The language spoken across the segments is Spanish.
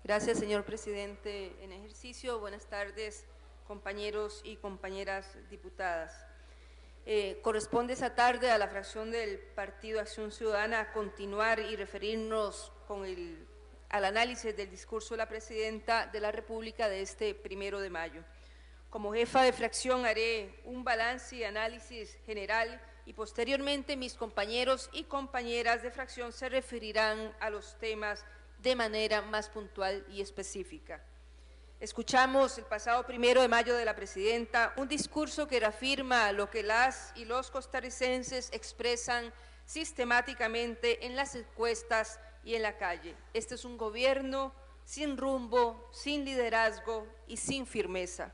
Gracias, señor presidente en ejercicio. Buenas tardes, compañeros y compañeras diputadas. Corresponde esta tarde a la fracción del Partido Acción Ciudadana continuar y referirnos al análisis del discurso de la Presidenta de la República de este 1 de mayo. Como jefa de fracción haré un balance y análisis general y posteriormente mis compañeros y compañeras de fracción se referirán a los temas de manera más puntual y específica. Escuchamos el pasado 1 de mayo de la Presidenta un discurso que reafirma lo que las y los costarricenses expresan sistemáticamente en las encuestas y en la calle. Este es un gobierno sin rumbo, sin liderazgo y sin firmeza.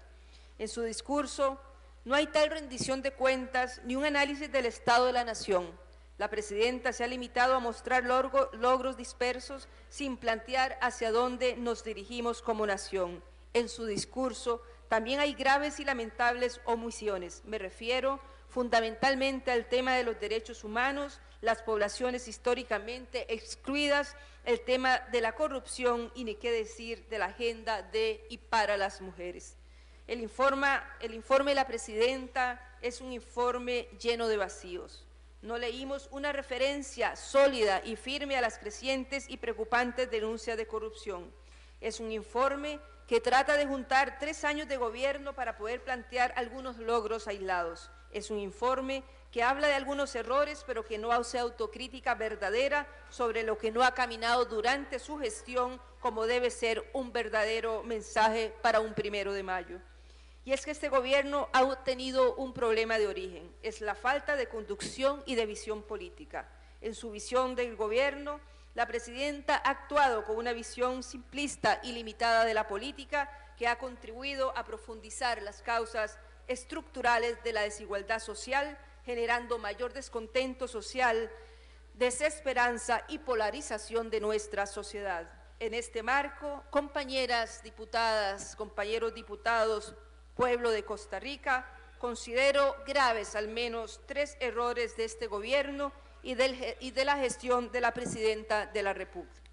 En su discurso no hay tal rendición de cuentas ni un análisis del estado de la nación. La Presidenta se ha limitado a mostrar logros dispersos sin plantear hacia dónde nos dirigimos como nación. En su discurso también hay graves y lamentables omisiones. Me refiero fundamentalmente al tema de los derechos humanos, las poblaciones históricamente excluidas, el tema de la corrupción y ni qué decir de la agenda de y para las mujeres. El informe de la Presidenta es un informe lleno de vacíos. No leímos una referencia sólida y firme a las crecientes y preocupantes denuncias de corrupción. Es un informe que trata de juntar 3 años de gobierno para poder plantear algunos logros aislados. Es un informe que habla de algunos errores, pero que no hace autocrítica verdadera sobre lo que no ha caminado durante su gestión, como debe ser un verdadero mensaje para un 1 de mayo. Y es que este gobierno ha tenido un problema de origen, es la falta de conducción y de visión política. En su visión del gobierno, la Presidenta ha actuado con una visión simplista y limitada de la política que ha contribuido a profundizar las causas estructurales de la desigualdad social, generando mayor descontento social, desesperanza y polarización de nuestra sociedad. En este marco, compañeras diputadas, compañeros diputados, pueblo de Costa Rica, considero graves al menos 3 errores de este gobierno y de la gestión de la Presidenta de la República.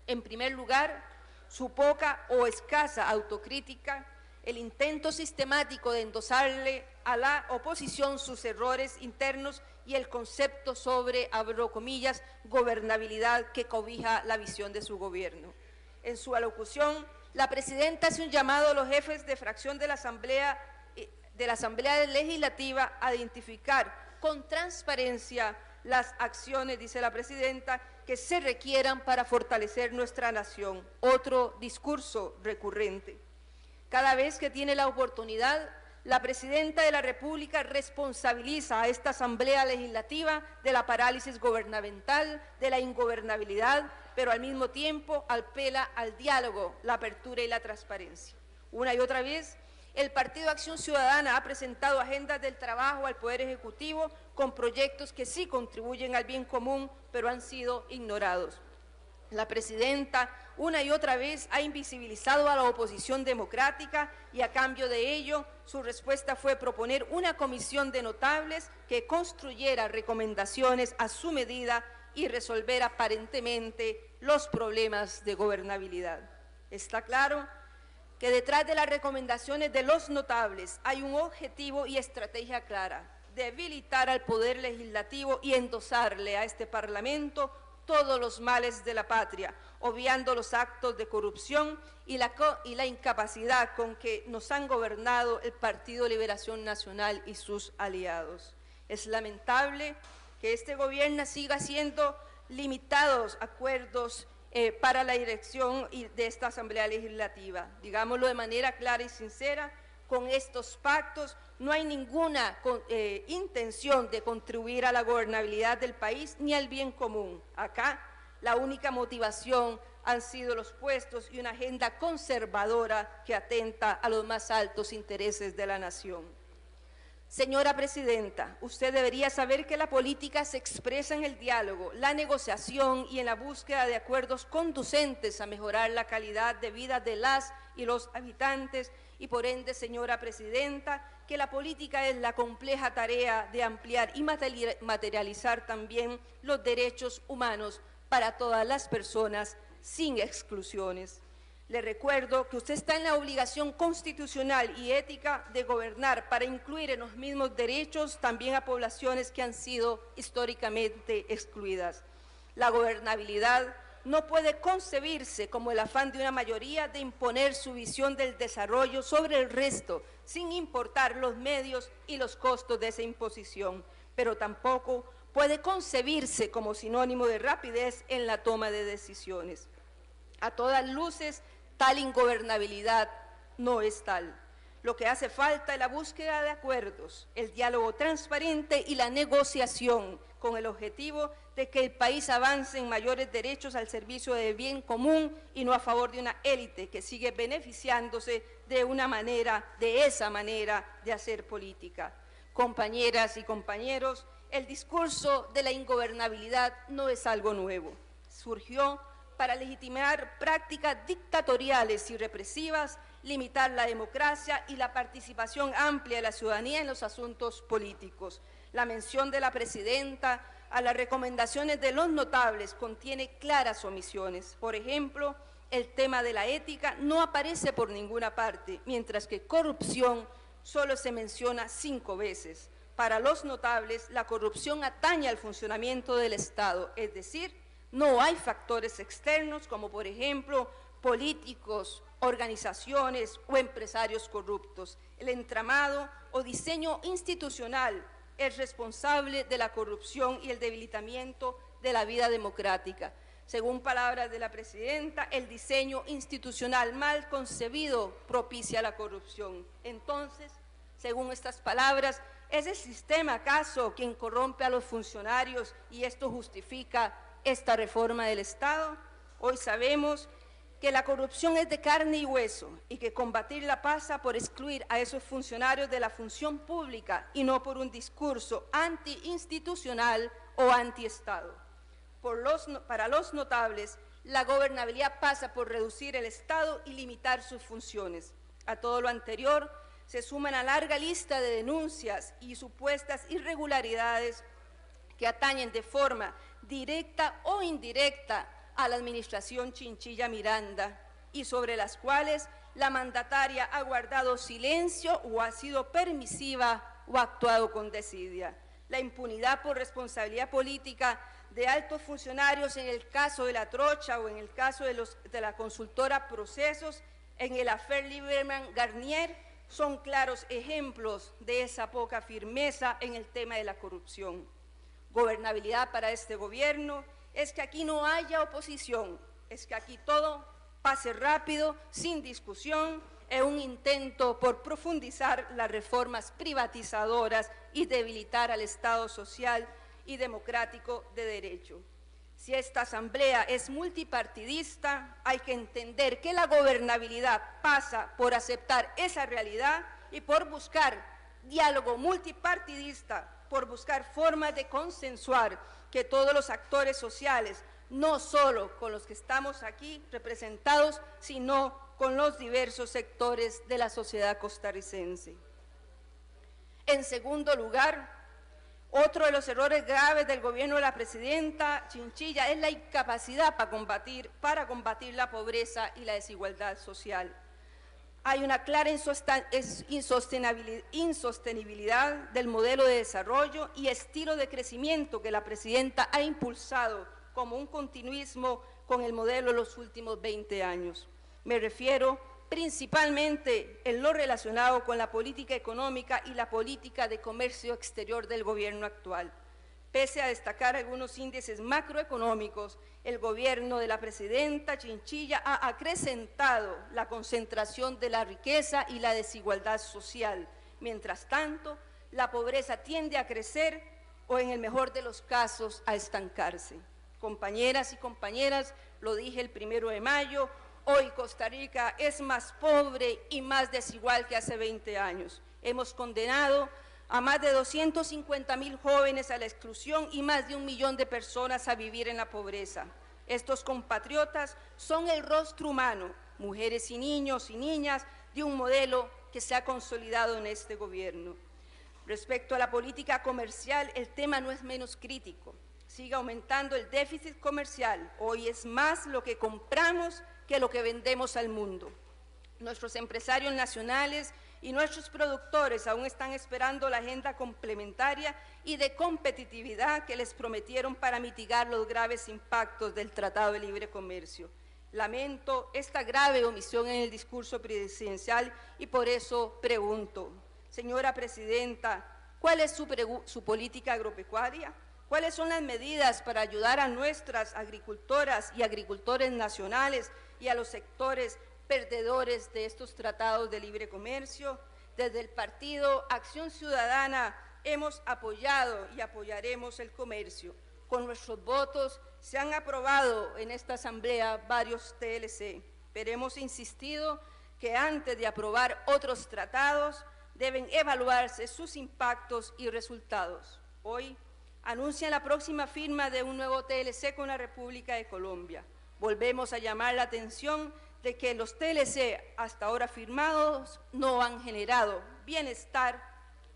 En primer lugar, su poca o escasa autocrítica, el intento sistemático de endosarle a la oposición sus errores internos y el concepto sobre, abro comillas, gobernabilidad que cobija la visión de su gobierno. En su alocución, la Presidenta hace un llamado a los jefes de fracción de la Asamblea Legislativa a identificar con transparencia las acciones, dice la Presidenta, que se requieran para fortalecer nuestra nación. Otro discurso recurrente. Cada vez que tiene la oportunidad, la Presidenta de la República responsabiliza a esta Asamblea Legislativa de la parálisis gubernamental, de la ingobernabilidad, pero al mismo tiempo apela al diálogo, la apertura y la transparencia. Una y otra vez, el Partido Acción Ciudadana ha presentado agendas del trabajo al Poder Ejecutivo con proyectos que sí contribuyen al bien común, pero han sido ignorados. La Presidenta una y otra vez ha invisibilizado a la oposición democrática y a cambio de ello su respuesta fue proponer una comisión de notables que construyera recomendaciones a su medida y resolver aparentemente los problemas de gobernabilidad. Está claro que detrás de las recomendaciones de los notables hay un objetivo y estrategia clara: debilitar al Poder Legislativo y endosarle a este Parlamento todos los males de la patria, obviando los actos de corrupción y la incapacidad con que nos han gobernado el Partido Liberación Nacional y sus aliados. Es lamentable que este gobierno siga siendo limitados acuerdos para la dirección de esta Asamblea Legislativa. Digámoslo de manera clara y sincera, con estos pactos no hay ninguna intención de contribuir a la gobernabilidad del país ni al bien común. Acá la única motivación han sido los puestos y una agenda conservadora que atenta a los más altos intereses de la nación. Señora Presidenta, usted debería saber que la política se expresa en el diálogo, la negociación y en la búsqueda de acuerdos conducentes a mejorar la calidad de vida de las y los habitantes y por ende, señora Presidenta, que la política es la compleja tarea de ampliar y materializar también los derechos humanos para todas las personas sin exclusiones. Le recuerdo que usted está en la obligación constitucional y ética de gobernar para incluir en los mismos derechos también a poblaciones que han sido históricamente excluidas. La gobernabilidad no puede concebirse como el afán de una mayoría de imponer su visión del desarrollo sobre el resto, sin importar los medios y los costos de esa imposición, pero tampoco puede concebirse como sinónimo de rapidez en la toma de decisiones. A todas luces, tal ingobernabilidad no es tal. Lo que hace falta es la búsqueda de acuerdos, el diálogo transparente y la negociación con el objetivo de que el país avance en mayores derechos al servicio del bien común y no a favor de una élite que sigue beneficiándose de esa manera de hacer política. Compañeras y compañeros, el discurso de la ingobernabilidad no es algo nuevo. Surgió para legitimar prácticas dictatoriales y represivas, limitar la democracia y la participación amplia de la ciudadanía en los asuntos políticos. La mención de la presidenta a las recomendaciones de los notables contiene claras omisiones. Por ejemplo, el tema de la ética no aparece por ninguna parte, mientras que corrupción solo se menciona 5 veces. Para los notables, la corrupción atañe al funcionamiento del Estado, es decir, no hay factores externos como, por ejemplo, políticos, organizaciones o empresarios corruptos. El entramado o diseño institucional es responsable de la corrupción y el debilitamiento de la vida democrática. Según palabras de la presidenta, el diseño institucional mal concebido propicia la corrupción. Entonces, según estas palabras, ¿es el sistema acaso quien corrompe a los funcionarios y esto justifica esta reforma del Estado? Hoy sabemos que la corrupción es de carne y hueso y que combatirla pasa por excluir a esos funcionarios de la función pública y no por un discurso antiinstitucional o antiestado. Para los notables, la gobernabilidad pasa por reducir el Estado y limitar sus funciones. A todo lo anterior se suma una larga lista de denuncias y supuestas irregularidades que atañen de forma directa o indirecta a la administración Chinchilla Miranda y sobre las cuales la mandataria ha guardado silencio o ha sido permisiva o ha actuado con desidia. La impunidad por responsabilidad política de altos funcionarios en el caso de la Trocha o en el caso de la consultora Procesos, en el affair Lieberman-Garnier, son claros ejemplos de esa poca firmeza en el tema de la corrupción. Gobernabilidad para este gobierno es que aquí no haya oposición, es que aquí todo pase rápido, sin discusión, en un intento por profundizar las reformas privatizadoras y debilitar al Estado social y democrático de derecho. Si esta asamblea es multipartidista, hay que entender que la gobernabilidad pasa por aceptar esa realidad y por buscar diálogo multipartidista, por buscar formas de consensuar que todos los actores sociales, no solo con los que estamos aquí representados, sino con los diversos sectores de la sociedad costarricense. En segundo lugar, otro de los errores graves del gobierno de la presidenta Chinchilla es la incapacidad para combatir la pobreza y la desigualdad social. Hay una clara insostenibilidad del modelo de desarrollo y estilo de crecimiento que la presidenta ha impulsado como un continuismo con el modelo de los últimos 20 años. Me refiero principalmente en lo relacionado con la política económica y la política de comercio exterior del gobierno actual. Pese a destacar algunos índices macroeconómicos, el gobierno de la presidenta Chinchilla ha acrecentado la concentración de la riqueza y la desigualdad social. Mientras tanto, la pobreza tiende a crecer o, en el mejor de los casos, a estancarse. Compañeras y compañeras, lo dije el 1 de mayo, hoy Costa Rica es más pobre y más desigual que hace 20 años. Hemos condenado a más de 250,000 jóvenes a la exclusión y más de 1 millón de personas a vivir en la pobreza. Estos compatriotas son el rostro humano, mujeres y niños y niñas, de un modelo que se ha consolidado en este gobierno. Respecto a la política comercial, el tema no es menos crítico. Sigue aumentando el déficit comercial. Hoy es más lo que compramos que lo que vendemos al mundo. Nuestros empresarios nacionales y nuestros productores aún están esperando la agenda complementaria y de competitividad que les prometieron para mitigar los graves impactos del Tratado de Libre Comercio. Lamento esta grave omisión en el discurso presidencial y por eso pregunto, señora Presidenta, ¿cuál es su política agropecuaria? ¿Cuáles son las medidas para ayudar a nuestras agricultoras y agricultores nacionales y a los sectores perdedores de estos tratados de libre comercio? Desde el Partido Acción Ciudadana hemos apoyado y apoyaremos el comercio. Con nuestros votos se han aprobado en esta Asamblea varios TLC, pero hemos insistido que antes de aprobar otros tratados deben evaluarse sus impactos y resultados. Hoy anuncian la próxima firma de un nuevo TLC con la República de Colombia. Volvemos a llamar la atención de que los TLC hasta ahora firmados no han generado bienestar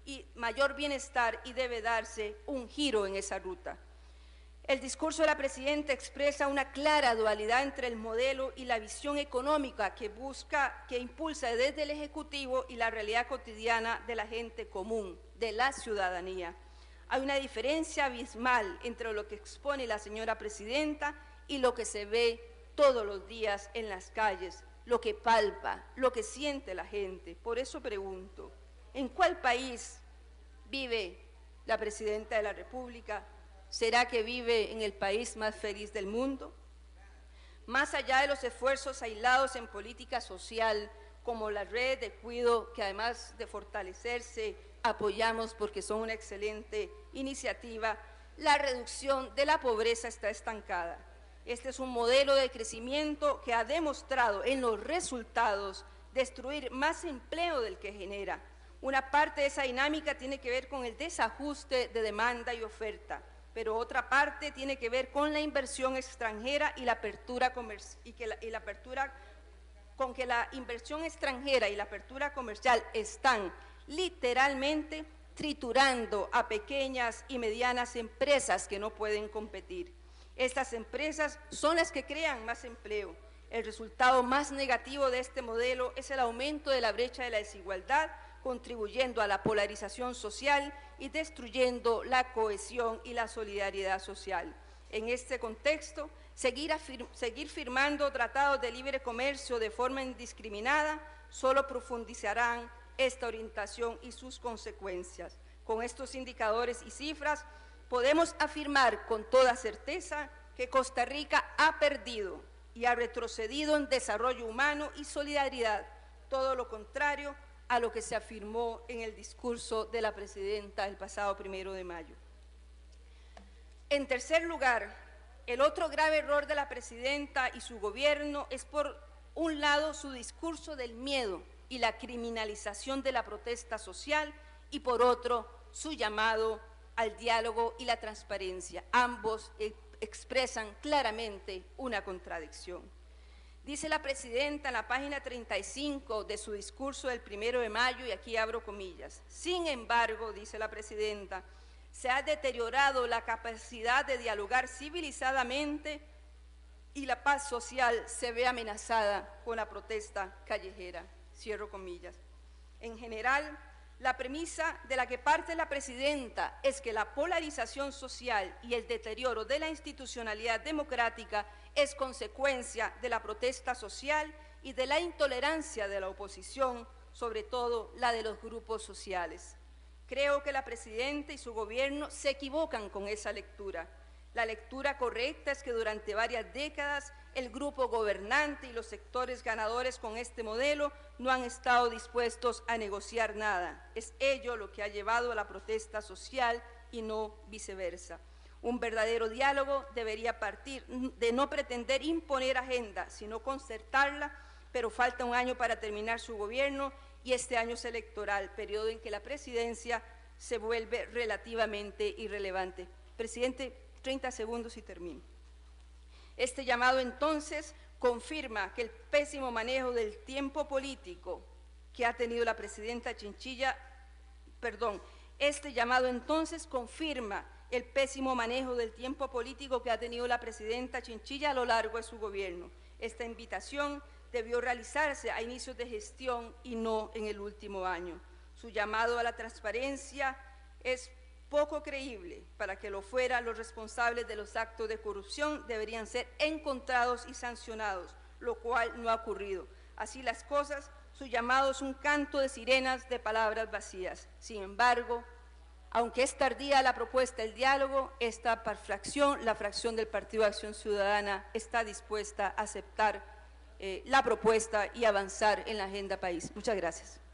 y mayor bienestar y debe darse un giro en esa ruta. El discurso de la Presidenta expresa una clara dualidad entre el modelo y la visión económica que impulsa desde el Ejecutivo y la realidad cotidiana de la gente común, de la ciudadanía. Hay una diferencia abismal entre lo que expone la señora Presidenta y lo que se ve todos los días en las calles, lo que palpa, lo que siente la gente. Por eso pregunto, ¿en cuál país vive la Presidenta de la República? ¿Será que vive en el país más feliz del mundo? Más allá de los esfuerzos aislados en política social, como las redes de cuidado, que además de fortalecerse, apoyamos porque son una excelente iniciativa, la reducción de la pobreza está estancada. Este es un modelo de crecimiento que ha demostrado en los resultados destruir más empleo del que genera. Una parte de esa dinámica tiene que ver con el desajuste de demanda y oferta, pero otra parte tiene que ver con la inversión extranjera y la apertura con que la inversión extranjera y la apertura comercial están literalmente triturando a pequeñas y medianas empresas que no pueden competir. Estas empresas son las que crean más empleo. El resultado más negativo de este modelo es el aumento de la brecha de la desigualdad, contribuyendo a la polarización social y destruyendo la cohesión y la solidaridad social. En este contexto, seguir firmando tratados de libre comercio de forma indiscriminada solo profundizarán esta orientación y sus consecuencias. Con estos indicadores y cifras, podemos afirmar con toda certeza que Costa Rica ha perdido y ha retrocedido en desarrollo humano y solidaridad, todo lo contrario a lo que se afirmó en el discurso de la Presidenta el pasado 1 de mayo. En tercer lugar, el otro grave error de la Presidenta y su gobierno es, por un lado, su discurso del miedo y la criminalización de la protesta social y, por otro, su llamado al diálogo y la transparencia. Ambos expresan claramente una contradicción. Dice la Presidenta en la página 35 de su discurso del 1 de mayo, y aquí abro comillas, sin embargo, dice la Presidenta, se ha deteriorado la capacidad de dialogar civilizadamente y la paz social se ve amenazada con la protesta callejera, cierro comillas. En general, la premisa de la que parte la Presidenta es que la polarización social y el deterioro de la institucionalidad democrática es consecuencia de la protesta social y de la intolerancia de la oposición, sobre todo la de los grupos sociales. Creo que la Presidenta y su gobierno se equivocan con esa lectura. La lectura correcta es que durante varias décadas el grupo gobernante y los sectores ganadores con este modelo no han estado dispuestos a negociar nada. Es ello lo que ha llevado a la protesta social y no viceversa. Un verdadero diálogo debería partir de no pretender imponer agenda, sino concertarla, pero falta un año para terminar su gobierno y este año es electoral, periodo en que la presidencia se vuelve relativamente irrelevante. Presidente, 30 segundos y termino. Este llamado entonces confirma que el pésimo manejo del tiempo político que ha tenido la Presidenta Chinchilla, este llamado entonces confirma el pésimo manejo del tiempo político que ha tenido la Presidenta Chinchilla a lo largo de su gobierno. Esta invitación debió realizarse a inicios de gestión y no en el último año. Su llamado a la transparencia es poco creíble. Para que lo fuera, los responsables de los actos de corrupción deberían ser encontrados y sancionados, lo cual no ha ocurrido. Así las cosas, su llamado es un canto de sirenas de palabras vacías. Sin embargo, aunque es tardía la propuesta del diálogo, esta fracción, la fracción del Partido de Acción Ciudadana, está dispuesta a aceptar la propuesta y avanzar en la agenda país. Muchas gracias.